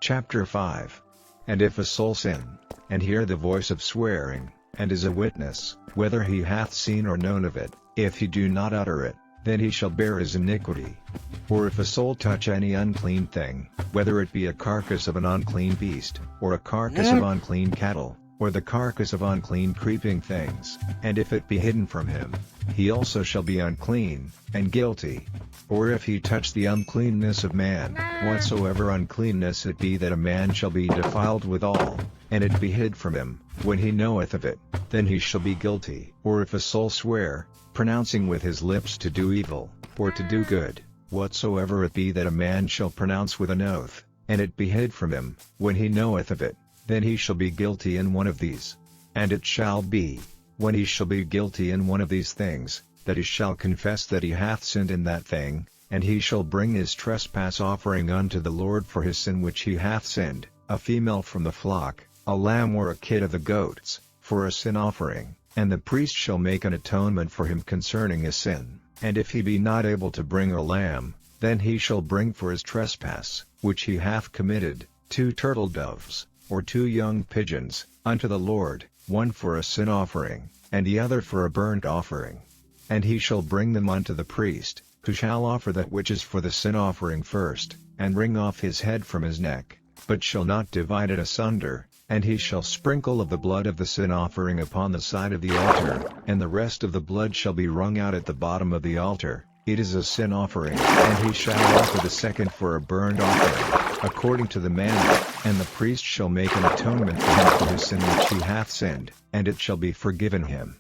Chapter 5. And if a soul sin, and hear the voice of swearing, and is a witness, whether he hath seen or known of it, if he do not utter it, then he shall bear his iniquity. Or if a soul touch any unclean thing, whether it be a carcass of an unclean beast, or a carcass of unclean cattle, or the carcass of unclean creeping things, and if it be hidden from him, he also shall be unclean, and guilty. Or if he touch the uncleanness of man, whatsoever uncleanness it be, that a man shall be defiled withal, and it be hid from him, when he knoweth of it, then he shall be guilty. Or if a soul swear, pronouncing with his lips to do evil, or to do good, whatsoever it be that a man shall pronounce with an oath, and it be hid from him, when he knoweth of it, then he shall be guilty in one of these. And it shall be, when he shall be guilty in one of these things, that he shall confess that he hath sinned in that thing, and he shall bring his trespass offering unto the Lord for his sin which he hath sinned, a female from the flock, a lamb or a kid of the goats, for a sin offering, and the priest shall make an atonement for him concerning his sin. And if he be not able to bring a lamb, then he shall bring for his trespass, which he hath committed, 2 turtle doves, or 2 young pigeons, unto the Lord, one for a sin offering, and the other for a burnt offering. And he shall bring them unto the priest, who shall offer that which is for the sin offering first, and wring off his head from his neck, but shall not divide it asunder, and he shall sprinkle of the blood of the sin offering upon the side of the altar, and the rest of the blood shall be wrung out at the bottom of the altar. It is a sin offering. And he shall offer the second for a burnt offering, according to the manner, and the priest shall make an atonement for him for his sin which he hath sinned, and it shall be forgiven him.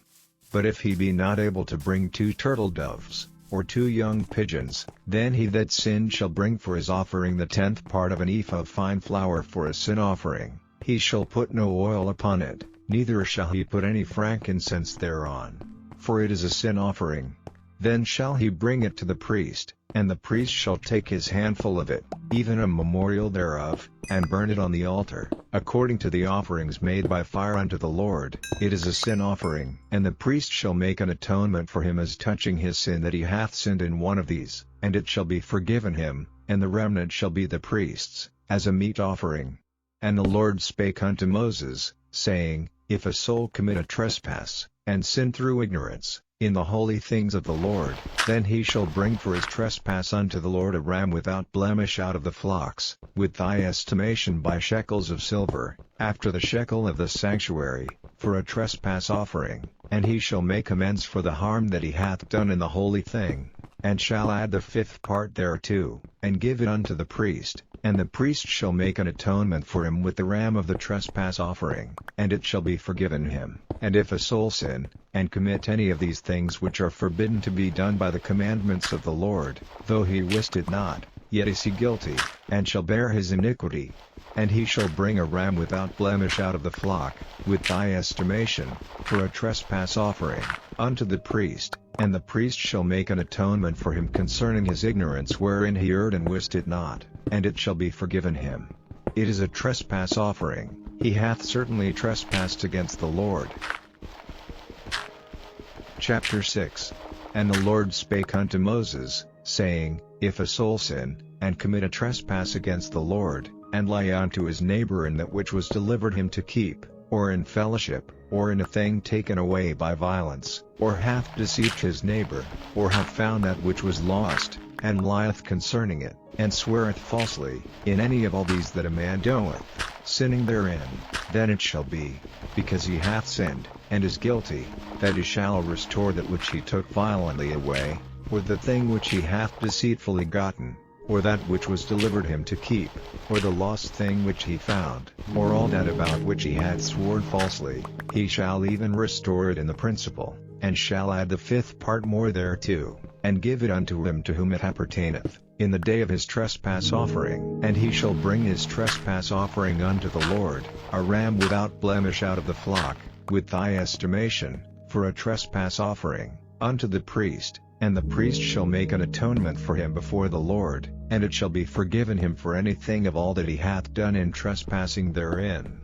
But if he be not able to bring 2 turtle doves, or 2 young pigeons, then he that sinned shall bring for his offering the 10th part of an ephah of fine flour for a sin offering. He shall put no oil upon it, neither shall he put any frankincense thereon, for it is a sin offering. Then shall he bring it to the priest, and the priest shall take his handful of it, even a memorial thereof, and burn it on the altar, according to the offerings made by fire unto the Lord. It is a sin offering. And the priest shall make an atonement for him as touching his sin that he hath sinned in one of these, and it shall be forgiven him, and the remnant shall be the priest's, as a meat offering. And the Lord spake unto Moses, saying, If a soul commit a trespass, and sin through ignorance, in the holy things of the Lord, then he shall bring for his trespass unto the Lord a ram without blemish out of the flocks, with thy estimation by shekels of silver, after the shekel of the sanctuary, for a trespass offering. And he shall make amends for the harm that he hath done in the holy thing, and shall add the 5th part thereto, and give it unto the priest. And the priest shall make an atonement for him with the ram of the trespass offering, and it shall be forgiven him. And if a soul sin, and commit any of these things which are forbidden to be done by the commandments of the Lord, though he wist it not, yet is he guilty, and shall bear his iniquity. And he shall bring a ram without blemish out of the flock, with thy estimation, for a trespass offering, unto the priest. And the priest shall make an atonement for him concerning his ignorance wherein he erred and wist it not, and it shall be forgiven him. It is a trespass offering. He hath certainly trespassed against the Lord. Chapter 6. And the Lord spake unto Moses, saying, If a soul sin, and commit a trespass against the Lord, and lie unto his neighbor in that which was delivered him to keep, or in fellowship, or in a thing taken away by violence, or hath deceived his neighbor, or hath found that which was lost, and lieth concerning it, and sweareth falsely, in any of all these that a man doeth, sinning therein, then it shall be, because he hath sinned, and is guilty, that he shall restore that which he took violently away, or the thing which he hath deceitfully gotten, or that which was delivered him to keep, or the lost thing which he found, or all that about which he had sworn falsely. He shall even restore it in the principal, and shall add the 5th part more thereto, and give it unto him to whom it appertaineth, in the day of his trespass offering. And he shall bring his trespass offering unto the Lord, a ram without blemish out of the flock, with thy estimation, for a trespass offering, unto the priest. And the priest shall make an atonement for him before the Lord, and it shall be forgiven him for anything of all that he hath done in trespassing therein.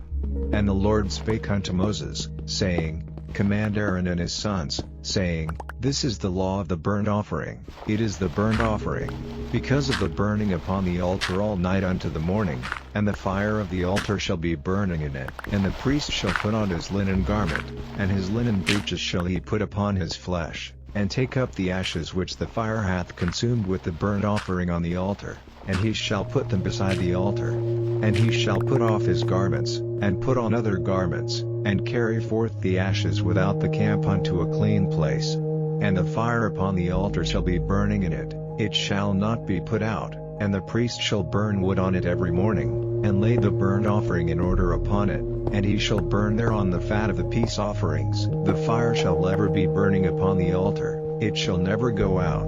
And the Lord spake unto Moses, saying, Command Aaron and his sons, saying, "This is the law of the burnt offering, it is the burnt offering, because of the burning upon the altar all night unto the morning, and the fire of the altar shall be burning in it. And the priest shall put on his linen garment, and his linen breeches shall he put upon his flesh, and take up the ashes which the fire hath consumed with the burnt offering on the altar, and he shall put them beside the altar. And he shall put off his garments, and put on other garments, and carry forth the ashes without the camp unto a clean place. And the fire upon the altar shall be burning in it, it shall not be put out, and the priest shall burn wood on it every morning, and lay the burnt offering in order upon it, and he shall burn thereon the fat of the peace offerings. The fire shall ever be burning upon the altar, it shall never go out.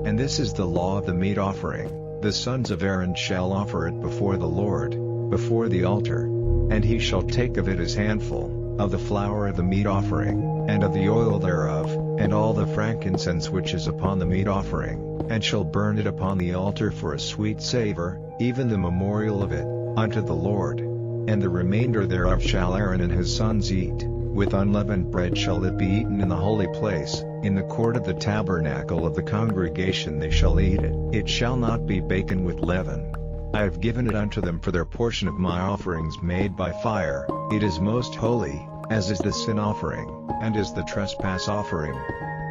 And this is the law of the meat offering. The sons of Aaron shall offer it before the Lord, before the altar. And he shall take of it his handful, of the flour of the meat offering, and of the oil thereof, and all the frankincense which is upon the meat offering, and shall burn it upon the altar for a sweet savor, even the memorial of it, unto the Lord. And the remainder thereof shall Aaron and his sons eat. With unleavened bread shall it be eaten in the holy place, in the court of the tabernacle of the congregation they shall eat it. It shall not be baken with leaven. I have given it unto them for their portion of my offerings made by fire. It is most holy, as is the sin offering, and is the trespass offering.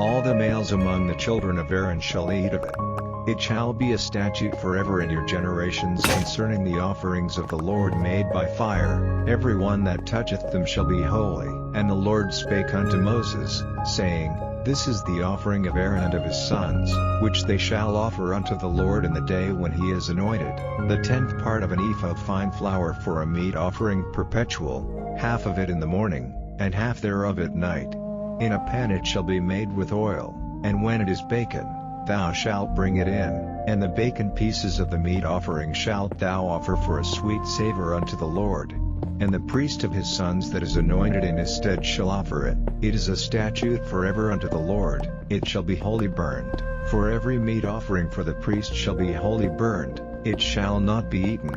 All the males among the children of Aaron shall eat of it. It shall be a statute forever in your generations concerning the offerings of the Lord made by fire. Every one that toucheth them shall be holy. And the Lord spake unto Moses, saying, This is the offering of Aaron and of his sons, which they shall offer unto the Lord in the day when he is anointed, the 10th part of an ephah of fine flour for a meat offering perpetual, half of it in the morning, and half thereof at night. In a pan it shall be made with oil, and when it is baken, thou shalt bring it in, and the baken pieces of the meat offering shalt thou offer for a sweet savor unto the Lord. And the priest of his sons that is anointed in his stead shall offer it. It is a statute forever unto the Lord, it shall be wholly burned. For every meat offering for the priest shall be wholly burned, it shall not be eaten.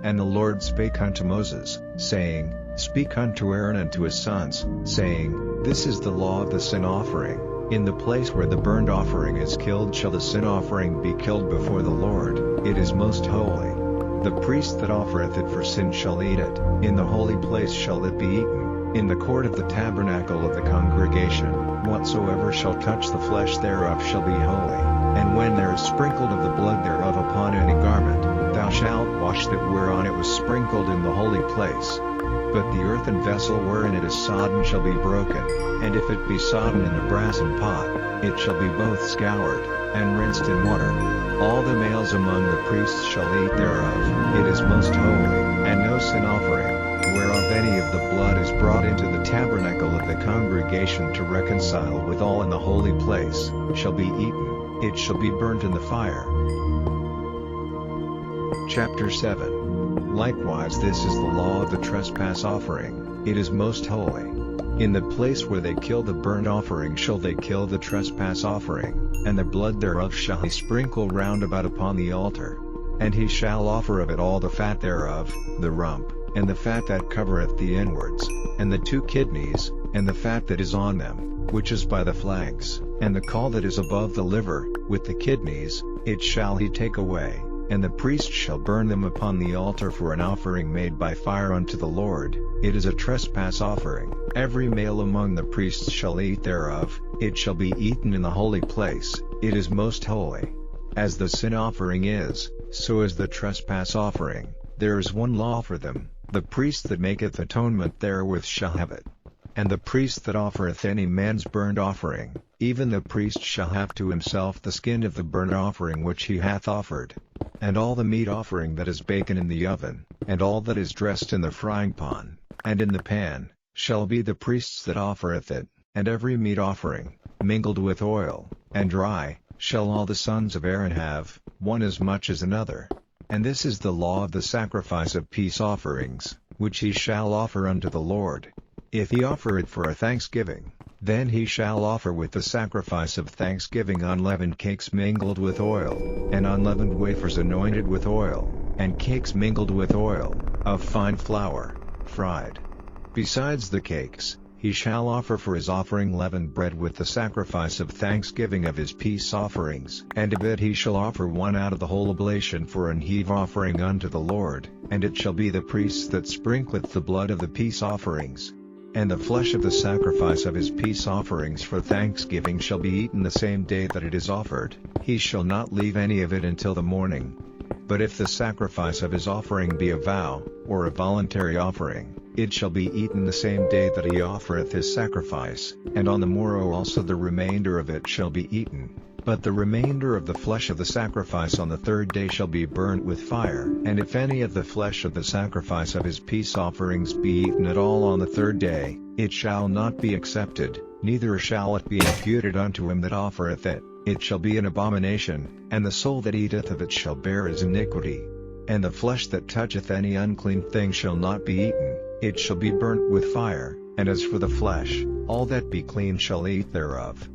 And the Lord spake unto Moses, saying, Speak unto Aaron and to his sons, saying, This is the law of the sin offering. In the place where the burnt offering is killed shall the sin offering be killed before the Lord, it is most holy. The priest that offereth it for sin shall eat it, in the holy place shall it be eaten, in the court of the tabernacle of the congregation. Whatsoever shall touch the flesh thereof shall be holy. And when there is sprinkled of the blood thereof upon any garment, thou shalt wash that whereon it was sprinkled in the holy place. But the earthen vessel wherein it is sodden shall be broken, and if it be sodden in the brassen pot, it shall be both scoured, and rinsed in water. All the males among the priests shall eat thereof, it is most holy, and no sin offering, whereof any of the blood is brought into the tabernacle of the congregation to reconcile withal in the holy place, shall be eaten, it shall be burnt in the fire. Chapter 7. Likewise this is the law of the trespass offering, it is most holy. In the place where they kill the burnt offering shall they kill the trespass offering, and the blood thereof shall he sprinkle round about upon the altar. And he shall offer of it all the fat thereof, the rump, and the fat that covereth the inwards, and the 2 kidneys, and the fat that is on them, which is by the flanks, and the caul that is above the liver, with the kidneys, it shall he take away. And the priest shall burn them upon the altar for an offering made by fire unto the Lord, it is a trespass offering. Every male among the priests shall eat thereof, it shall be eaten in the holy place, it is most holy. As the sin offering is, so is the trespass offering, there is one law for them, the priest that maketh atonement therewith shall have it. And the priest that offereth any man's burnt offering, even the priest shall have to himself the skin of the burnt offering which he hath offered. And all the meat offering that is baken in the oven, and all that is dressed in the frying pan, and in the pan, shall be the priest's that offereth it, and every meat offering, mingled with oil, and dry, shall all the sons of Aaron have, one as much as another. And this is the law of the sacrifice of peace offerings, which he shall offer unto the Lord. If he offer it for a thanksgiving, then he shall offer with the sacrifice of thanksgiving unleavened cakes mingled with oil, and unleavened wafers anointed with oil, and cakes mingled with oil, of fine flour, fried. Besides the cakes, he shall offer for his offering leavened bread with the sacrifice of thanksgiving of his peace offerings. And of it he shall offer one out of the whole oblation for an heave offering unto the Lord, and it shall be the priest that sprinkleth the blood of the peace offerings. And the flesh of the sacrifice of his peace offerings for thanksgiving shall be eaten the same day that it is offered, he shall not leave any of it until the morning. But if the sacrifice of his offering be a vow, or a voluntary offering, it shall be eaten the same day that he offereth his sacrifice, and on the morrow also the remainder of it shall be eaten. But the remainder of the flesh of the sacrifice on the third day shall be burnt with fire. And if any of the flesh of the sacrifice of his peace offerings be eaten at all on the third day, it shall not be accepted, neither shall it be imputed unto him that offereth it. It shall be an abomination, and the soul that eateth of it shall bear his iniquity. And the flesh that toucheth any unclean thing shall not be eaten, it shall be burnt with fire. And as for the flesh, all that be clean shall eat thereof.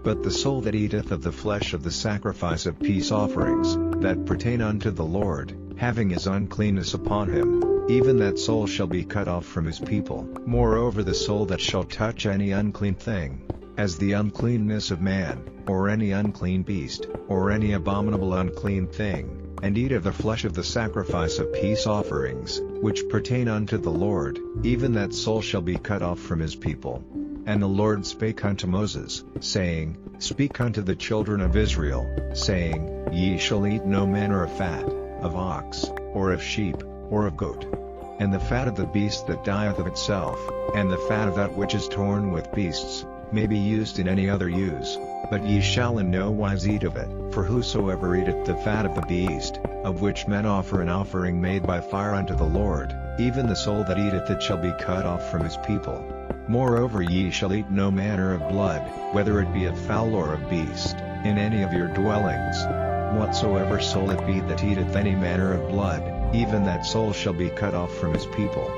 But the soul that eateth of the flesh of the sacrifice of peace offerings, that pertain unto the Lord, having his uncleanness upon him, even that soul shall be cut off from his people. Moreover the soul that shall touch any unclean thing, as the uncleanness of man, or any unclean beast, or any abominable unclean thing, and eat of the flesh of the sacrifice of peace offerings, which pertain unto the Lord, even that soul shall be cut off from his people. And the Lord spake unto Moses, saying, Speak unto the children of Israel, saying, Ye shall eat no manner of fat, of ox, or of sheep, or of goat. And the fat of the beast that dieth of itself, and the fat of that which is torn with beasts, may be used in any other use, but ye shall in no wise eat of it. For whosoever eateth the fat of the beast, of which men offer an offering made by fire unto the Lord, even the soul that eateth it shall be cut off from his people. Moreover ye shall eat no manner of blood, whether it be of fowl or of beast, in any of your dwellings. Whatsoever soul it be that eateth any manner of blood, even that soul shall be cut off from his people.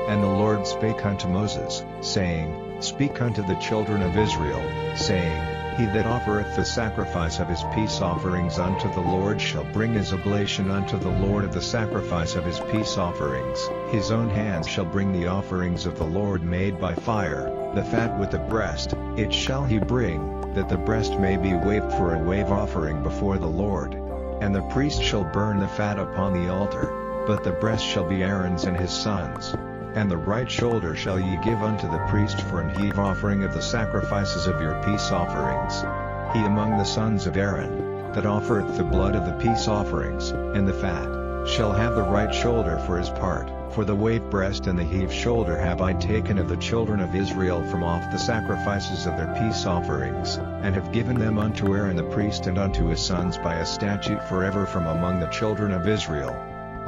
And the Lord spake unto Moses, saying, Speak unto the children of Israel, saying, He that offereth the sacrifice of his peace offerings unto the Lord shall bring his oblation unto the Lord of the sacrifice of his peace offerings. His own hands shall bring the offerings of the Lord made by fire, the fat with the breast, it shall he bring, that the breast may be waved for a wave offering before the Lord. And the priest shall burn the fat upon the altar, but the breast shall be Aaron's and his sons'. And the right shoulder shall ye give unto the priest for an heave offering of the sacrifices of your peace offerings. He among the sons of Aaron, that offereth the blood of the peace offerings, and the fat, shall have the right shoulder for his part. For the wave breast and the heave shoulder have I taken of the children of Israel from off the sacrifices of their peace offerings, and have given them unto Aaron the priest and unto his sons by a statute forever from among the children of Israel.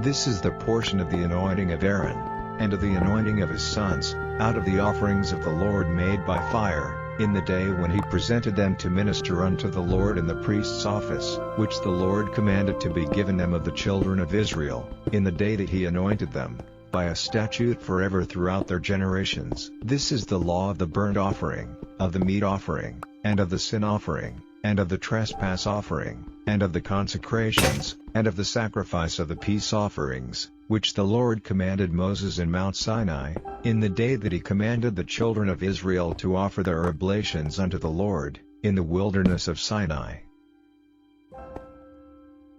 This is the portion of the anointing of Aaron, and of the anointing of his sons, out of the offerings of the Lord made by fire, in the day when he presented them to minister unto the Lord in the priest's office, which the Lord commanded to be given them of the children of Israel, in the day that he anointed them, by a statute forever throughout their generations. This is the law of the burnt offering, of the meat offering, and of the sin offering, and of the trespass offering, and of the consecrations, and of the sacrifice of the peace offerings, which the Lord commanded Moses in Mount Sinai, in the day that he commanded the children of Israel to offer their oblations unto the Lord, in the wilderness of Sinai.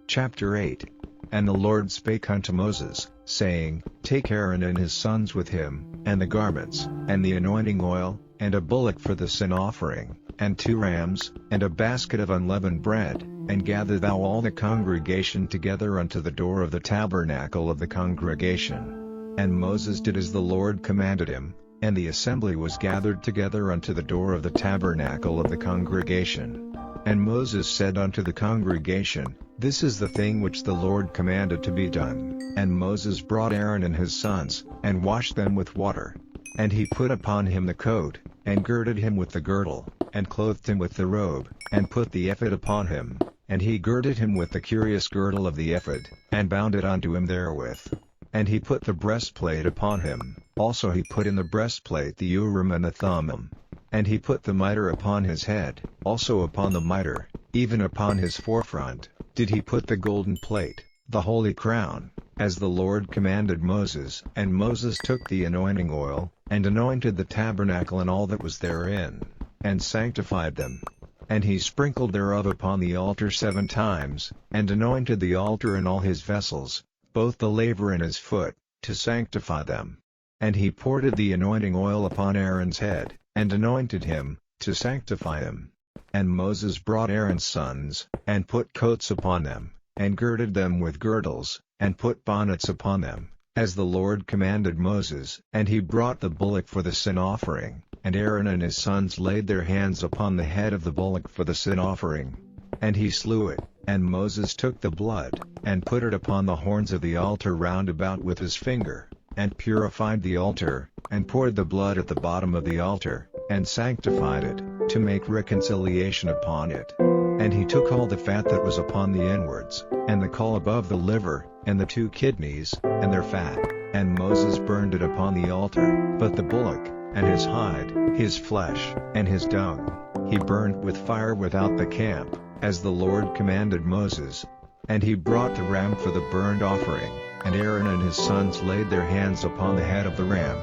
Chapter 8. And the Lord spake unto Moses, saying, Take Aaron and his sons with him, and the garments, and the anointing oil, and a bullock for the sin offering, and 2 rams, and a basket of unleavened bread, and gather thou all the congregation together unto the door of the tabernacle of the congregation. And Moses did as the Lord commanded him, and the assembly was gathered together unto the door of the tabernacle of the congregation. And Moses said unto the congregation, This is the thing which the Lord commanded to be done. And Moses brought Aaron and his sons, and washed them with water. And he put upon him the coat, and girded him with the girdle, and clothed him with the robe, and put the ephod upon him, and he girded him with the curious girdle of the ephod, and bound it unto him therewith. And he put the breastplate upon him, also he put in the breastplate the Urim and the Thummim. And he put the mitre upon his head, also upon the mitre, even upon his forefront, did he put the golden plate, the holy crown, as the Lord commanded Moses. And Moses took the anointing oil, and anointed the tabernacle and all that was therein, and sanctified them. And he sprinkled thereof upon the altar 7 times, and anointed the altar and all his vessels, both the laver and his foot, to sanctify them. And he poured the anointing oil upon Aaron's head, and anointed him, to sanctify him. And Moses brought Aaron's sons, and put coats upon them, and girded them with girdles, and put bonnets upon them, as the Lord commanded Moses. And he brought the bullock for the sin offering, and Aaron and his sons laid their hands upon the head of the bullock for the sin offering. And he slew it, and Moses took the blood, and put it upon the horns of the altar round about with his finger, and purified the altar, and poured the blood at the bottom of the altar, and sanctified it, to make reconciliation upon it. And he took all the fat that was upon the inwards, and the caul above the liver, and the 2 kidneys, and their fat, and Moses burned it upon the altar. But the bullock, and his hide, his flesh, and his dung, he burned with fire without the camp, as the Lord commanded Moses. And he brought the ram for the burnt offering, and Aaron and his sons laid their hands upon the head of the ram.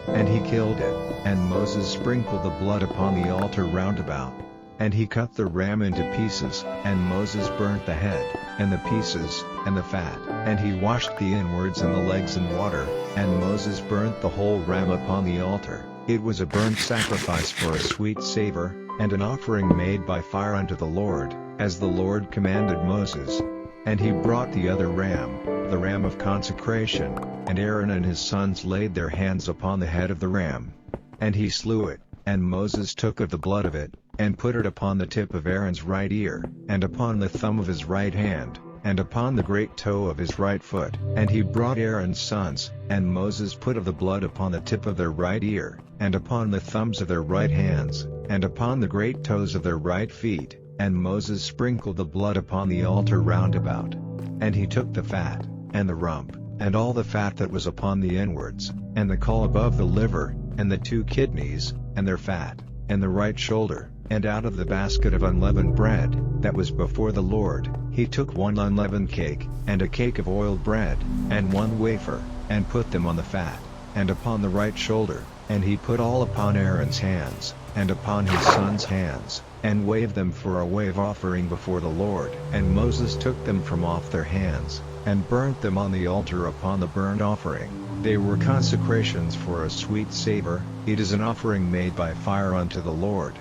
And he killed it, and Moses sprinkled the blood upon the altar round about. And he cut the ram into pieces, and Moses burnt the head, and the pieces, and the fat. And he washed the inwards and the legs in water, and Moses burnt the whole ram upon the altar. It was a burnt sacrifice for a sweet savor, and an offering made by fire unto the Lord, as the Lord commanded Moses. And he brought the other ram, the ram of consecration, and Aaron and his sons laid their hands upon the head of the ram. And he slew it, and Moses took of the blood of it, and put it upon the tip of Aaron's right ear, and upon the thumb of his right hand, and upon the great toe of his right foot. And he brought Aaron's sons, and Moses put of the blood upon the tip of their right ear, and upon the thumbs of their right hands, and upon the great toes of their right feet, and Moses sprinkled the blood upon the altar round about. And he took the fat, and the rump, and all the fat that was upon the inwards, and the caul above the liver, and the 2 kidneys, and their fat, and the right shoulder, and out of the basket of unleavened bread, that was before the Lord, he took 1 unleavened cake, and a cake of oiled bread, and 1 wafer, and put them on the fat, and upon the right shoulder, and he put all upon Aaron's hands, and upon his sons' hands, and waved them for a wave offering before the Lord. And Moses took them from off their hands, and burnt them on the altar upon the burnt offering. They were consecrations for a sweet savor, it is an offering made by fire unto the Lord.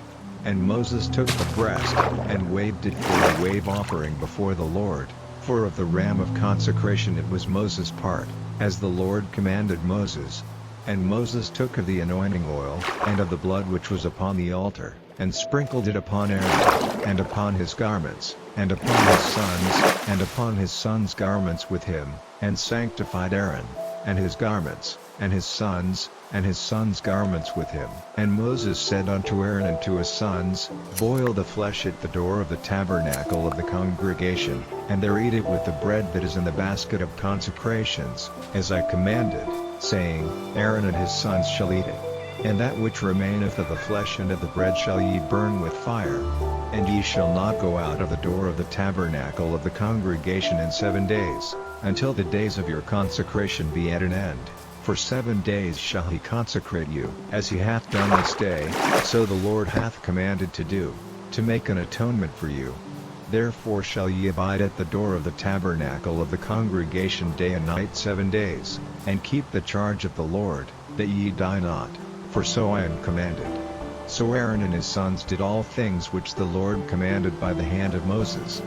And Moses took the breast, and waved it for a wave offering before the Lord, for of the ram of consecration it was Moses' part, as the Lord commanded Moses. And Moses took of the anointing oil, and of the blood which was upon the altar, and sprinkled it upon Aaron, and upon his garments, and upon his sons, and upon his sons' garments with him, and sanctified Aaron, and his garments, and his sons' garments with him. And Moses said unto Aaron and to his sons, Boil the flesh at the door of the tabernacle of the congregation, and there eat it with the bread that is in the basket of consecrations, as I commanded, saying, Aaron and his sons shall eat it. And that which remaineth of the flesh and of the bread shall ye burn with fire. And ye shall not go out of the door of the tabernacle of the congregation in 7 days, until the days of your consecration be at an end. For 7 days shall he consecrate you, as he hath done this day, so the Lord hath commanded to do, to make an atonement for you. Therefore shall ye abide at the door of the tabernacle of the congregation day and night 7 days, and keep the charge of the Lord, that ye die not, for so I am commanded. So Aaron and his sons did all things which the Lord commanded by the hand of Moses.